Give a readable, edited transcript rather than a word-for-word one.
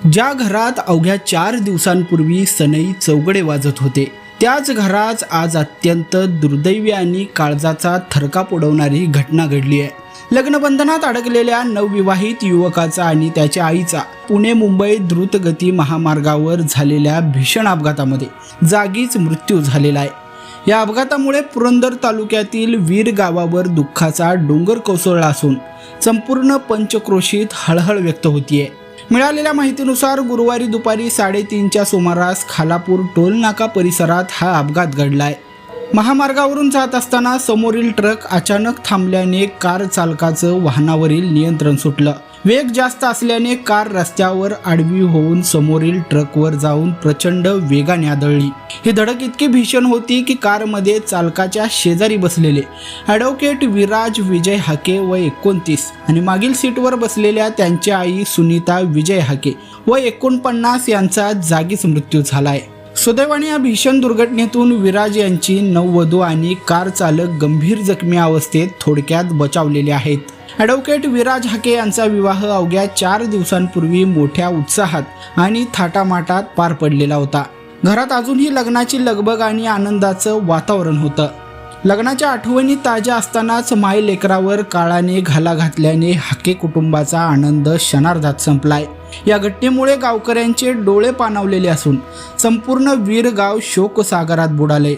ज्या घरात अवघ्या 4 दिवसांपूर्वी सनई चौघडे वाजत होते, त्याच घरात आज अत्यंत दुर्दैवी आणि काळजाचा थरकाप उडवणारी घटना घडली आहे. लग्नबंधनात अडकलेल्या नवविवाहित युवकाचा आणि त्याच्या आईचा पुणे मुंबई द्रुतगती महामार्गावर झालेल्या भीषण अपघातामध्ये जागीच मृत्यू झालेला आहे. या अपघातामुळे पुरंदर तालुक्यातील वीर गावावर दुःखाचा डोंगर कोसळला असून संपूर्ण पंचक्रोशीत हळहळ व्यक्त होतीये. मिळालेल्या माहितीनुसार गुरुवारी दुपारी 3:30च्या सुमारास खालापूर टोलनाका परिसरात हा अपघात घडलाय. महामार्गावरून जात असताना समोरील ट्रक अचानक थांबल्याने कार चालकाचं वाहनावरील नियंत्रण सुटलं. वेग जास्त असल्याने कार रस्त्यावर आडवी होऊन समोरील ट्रकवर जाऊन प्रचंड वेगाने आदळली. ही धडक इतकी भीषण होती की कारमध्ये चालकाच्या शेजारी बसलेले ॲडव्होकेट विराज विजय हाके वय 29 आणि मागील सीटवर बसलेल्या त्यांची आई सुनीता विजय हाके वय 49 यांचा जागीच मृत्यू झालाय. सुदैवाने या भीषण दुर्घटनेतून विराज यांची नववधू आणि कार चालक गंभीर जखमी अवस्थेत थोडक्यात बचावलेले आहेत. ॲडव्होकेट विराज हाके यांचा विवाह अवघ्या 4 दिवसांपूर्वी मोठ्या उत्साहात आणि थाटामाटात पार पडलेला होता. घरात अजूनही लग्नाची लगबग आणि आनंदाचं वातावरण होतं. लग्नाच्या आठवणी ताज्या असतानाच माय लेकरावर काळाने घाला घातल्याने हाके कुटुंबाचा आनंद क्षणार्धात संपलाय. या घटनेमुळे गावकऱ्यांचे डोळे पाणावलेले असून संपूर्ण वीर गाव शोकसागरात बुडाले.